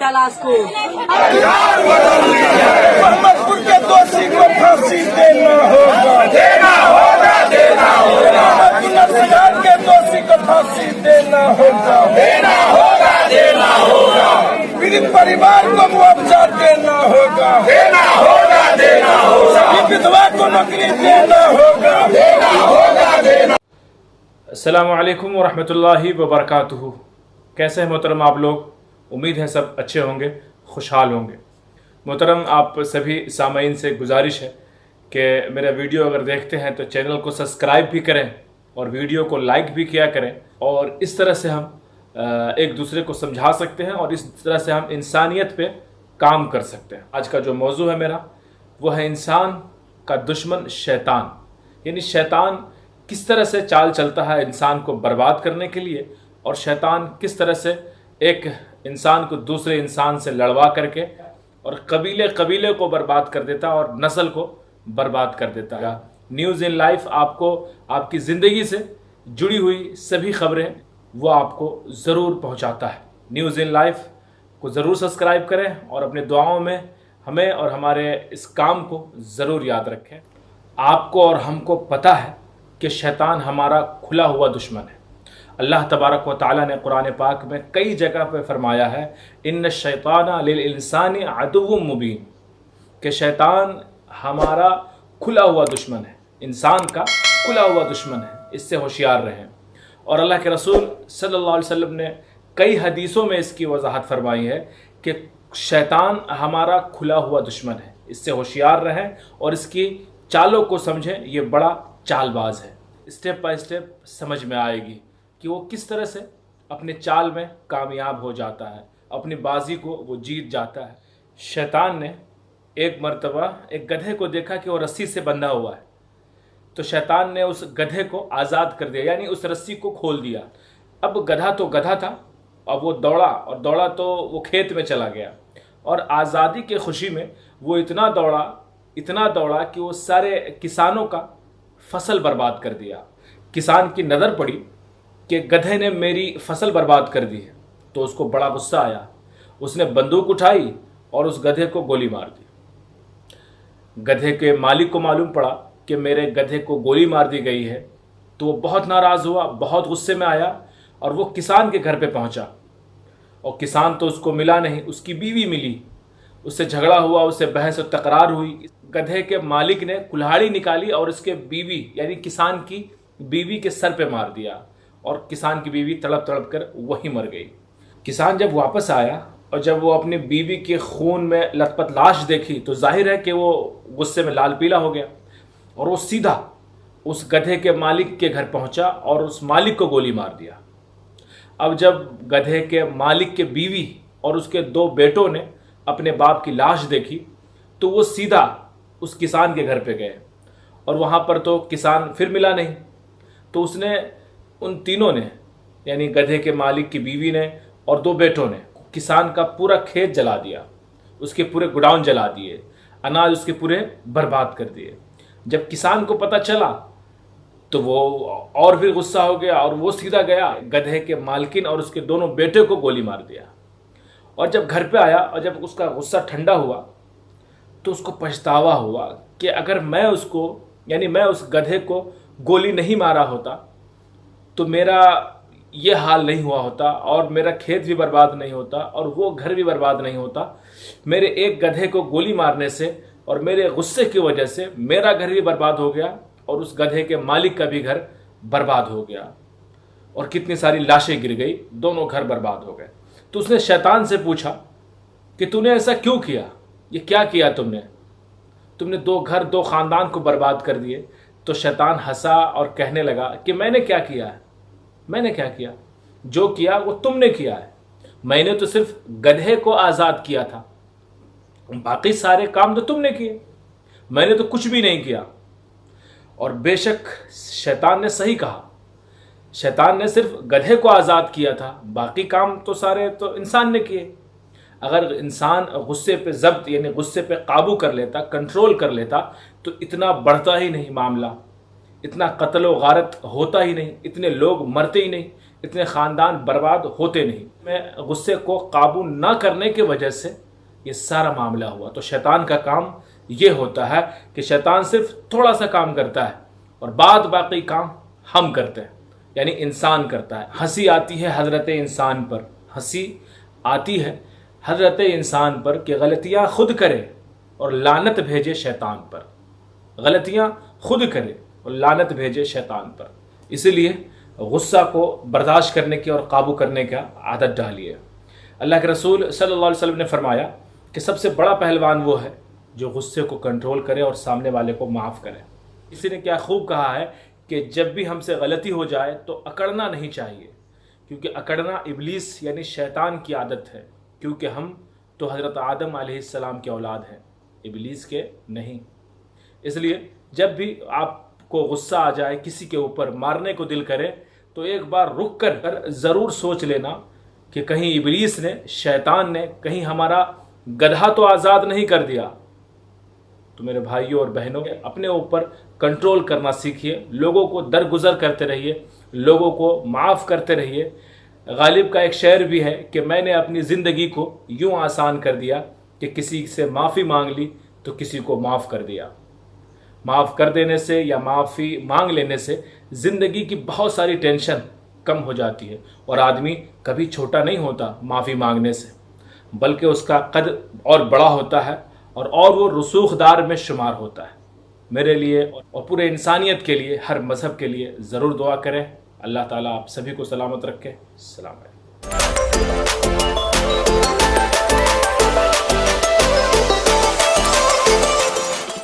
तलाश को मोहम्मदपुर के दोषी को फांसी देना होगा, देना होगा, देना होगा। नरसिंह के दोषी को फांसी देना होगा, देना होगा, देना होगा। पीड़ित परिवार को मुआवजा देना होगा, देना होगा, देना होगा। सभी विधवा को नौकरी देना होगा, देना होगा, देना। अस्सलामु अलैकुम वरहमतुल्लाहि वबरकातुहू। कैसे हैं मोहतरम आप लोग? उम्मीद है सब अच्छे होंगे, खुशहाल होंगे। मोहतरम आप सभी सामाईन से गुजारिश है कि मेरा वीडियो अगर देखते हैं तो चैनल को सब्सक्राइब भी करें और वीडियो को लाइक भी किया करें, और इस तरह से हम एक दूसरे को समझा सकते हैं और इस तरह से हम इंसानियत पे काम कर सकते हैं। आज का जो मौजू है मेरा वो है इंसान का दुश्मन शैतान, यानी शैतान किस तरह से चाल चलता है इंसान को बर्बाद करने के लिए, और शैतान किस तरह से एक इंसान को दूसरे इंसान से लड़वा करके और कबीले को बर्बाद कर देता है और नस्ल को बर्बाद कर देता है। न्यूज़ इन लाइफ आपको आपकी ज़िंदगी से जुड़ी हुई सभी खबरें वो आपको ज़रूर पहुंचाता है। न्यूज़ इन लाइफ को ज़रूर सब्सक्राइब करें और अपने दुआओं में हमें और हमारे इस काम को ज़रूर याद रखें। आपको और हमको पता है कि शैतान हमारा खुला हुआ दुश्मन है। अल्लाह तबारक व तआला ने कुरान पाक में कई जगह पर फरमाया है, इन्न शैताना लिल इंसानी अदुव्वुम मुबीन, कि शैतान हमारा खुला हुआ दुश्मन है, इंसान का खुला हुआ दुश्मन है, इससे होशियार रहें। और अल्लाह के रसूल सल्लल्लाहु अलैहि वसल्लम ने कई हदीसों में इसकी वजाहत फरमाई है कि शैतान हमारा खुला हुआ दुश्मन है, इससे होशियार रहें और इसकी चालों को समझें। ये बड़ा चालबाज है, स्टेप बाय स्टेप समझ में आएगी कि वो किस तरह से अपने चाल में कामयाब हो जाता है, अपनी बाजी को वो जीत जाता है। शैतान ने एक मर्तबा एक गधे को देखा कि वो रस्सी से बंधा हुआ है, तो शैतान ने उस गधे को आज़ाद कर दिया, यानी उस रस्सी को खोल दिया। अब गधा तो गधा था, अब वो दौड़ा तो वो खेत में चला गया, और आज़ादी के खुशी में वो इतना दौड़ा कि वो सारे किसानों का फसल बर्बाद कर दिया। किसान की नज़र पड़ी कि गधे ने मेरी फसल बर्बाद कर दी है, तो उसको बड़ा गुस्सा आया। उसने बंदूक उठाई और उस गधे को गोली मार दी। गधे के मालिक को मालूम पड़ा कि मेरे गधे को गोली मार दी गई है, तो वो बहुत नाराज़ हुआ, बहुत गुस्से में आया, और वो किसान के घर पे पहुंचा। और किसान तो उसको मिला नहीं, उसकी बीवी मिली, उससे झगड़ा हुआ, उससे बहस और तकरार हुई। गधे के मालिक ने कुल्हाड़ी निकाली और उसके बीवी यानी किसान की बीवी के सर पे मार दिया, और किसान की बीवी तड़प कर वहीं मर गई। किसान जब वापस आया और जब वो अपनी बीवी के खून में लथपथ लाश देखी, तो जाहिर है कि वो गुस्से में लाल पीला हो गया, और वो सीधा उस गधे के मालिक के घर पहुंचा और उस मालिक को गोली मार दिया। अब जब गधे के मालिक के बीवी और उसके 2 बेटों ने अपने बाप की लाश देखी, तो वो सीधा उस किसान के घर पे गए, और वहाँ पर तो किसान फिर मिला नहीं। तो उसने उन तीनों ने, यानी गधे के मालिक की बीवी ने और 2 बेटों ने, किसान का पूरा खेत जला दिया, उसके पूरे गोडाउन जला दिए, अनाज उसके पूरे बर्बाद कर दिए। जब किसान को पता चला तो वो और फिर गुस्सा हो गया, और वो सीधा गया गधे के मालकिन और उसके दोनों बेटे को गोली मार दिया। और जब घर पे आया और जब उसका गुस्सा ठंडा हुआ, तो उसको पछतावा हुआ कि अगर मैं उस गधे को गोली नहीं मारा होता तो मेरा ये हाल नहीं हुआ होता, और मेरा खेत भी बर्बाद नहीं होता, और वो घर भी बर्बाद नहीं होता। मेरे एक गधे को गोली मारने से اور میرے غصے کی وجہ سے میرا گھر بھی برباد ہو گیا اور اس گدھے کے مالک کا بھی گھر برباد ہو گیا، اور کتنی ساری لاشیں گر گئی، دونوں گھر برباد ہو گئے۔ تو اس نے شیطان سے پوچھا کہ تو نے ایسا کیوں کیا، یہ کیا کیا تم نے 2 گھر 2 خاندان کو برباد کر دیے۔ تو شیطان ہنسا اور کہنے لگا کہ میں نے کیا کیا ہے، میں نے کیا کیا، جو کیا وہ تم نے کیا ہے، میں نے تو صرف گدھے کو آزاد کیا تھا، باقی سارے کام تو تم نے کیے، میں نے تو کچھ بھی نہیں کیا۔ اور بے شک شیطان نے صحیح کہا، شیطان نے صرف گدھے کو آزاد کیا تھا، باقی کام تو سارے تو انسان نے کیے۔ اگر انسان غصے پہ ضبط یعنی غصے پہ قابو کر لیتا، کنٹرول کر لیتا، تو اتنا بڑھتا ہی نہیں معاملہ، اتنا قتل و غارت ہوتا ہی نہیں، اتنے لوگ مرتے ہی نہیں، اتنے خاندان برباد ہوتے نہیں۔ میں غصے کو قابو نہ کرنے کی وجہ سے یہ سارا معاملہ ہوا۔ تو شیطان کا کام یہ ہوتا ہے کہ شیطان صرف تھوڑا سا کام کرتا ہے اور باقی کام ہم کرتے ہیں، یعنی انسان کرتا ہے۔ ہنسی آتی ہے حضرت انسان پر، ہنسی آتی ہے حضرت انسان پر کہ غلطیاں خود کرے اور لعنت بھیجے شیطان پر، غلطیاں خود کرے اور لعنت بھیجے شیطان پر۔ اسی لیے غصہ کو برداشت کرنے کی اور قابو کرنے کا عادت ڈالیے۔ اللہ کے رسول صلی اللہ علیہ وسلم نے فرمایا کہ سب سے بڑا پہلوان وہ ہے جو غصے کو کنٹرول کرے اور سامنے والے کو معاف کرے۔ کسی نے کیا خوب کہا ہے کہ جب بھی ہم سے غلطی ہو جائے تو اکڑنا نہیں چاہیے، کیونکہ اکڑنا ابلیس یعنی شیطان کی عادت ہے، کیونکہ ہم تو حضرت آدم علیہ السلام کے اولاد ہیں، ابلیس کے نہیں۔ اس لیے جب بھی آپ کو غصہ آ جائے، کسی کے اوپر مارنے کو دل کرے، تو ایک بار رک کر ضرور سوچ لینا کہ کہیں ابلیس نے، شیطان نے کہیں ہمارا گدھا تو آزاد نہیں کر دیا۔ تو میرے بھائیوں اور بہنوں، اپنے اوپر کنٹرول کرنا سیکھیے، لوگوں کو درگزر کرتے رہیے، لوگوں کو معاف کرتے رہیے۔ غالب کا ایک شعر بھی ہے کہ میں نے اپنی زندگی کو یوں آسان کر دیا کہ کسی سے معافی مانگ لی تو کسی کو معاف کر دیا۔ معاف کر دینے سے یا معافی مانگ لینے سے زندگی کی بہت ساری ٹینشن کم ہو جاتی ہے، اور آدمی کبھی چھوٹا نہیں ہوتا معافی مانگنے سے، بلکہ اس کا قد اور بڑا ہوتا ہے اور وہ رسوخ دار میں شمار ہوتا ہے۔ میرے لیے اور پورے انسانیت کے لیے، ہر مذہب کے لیے ضرور دعا کریں۔ اللہ تعالیٰ آپ سبھی کو سلامت رکھے۔ السلام علیکم۔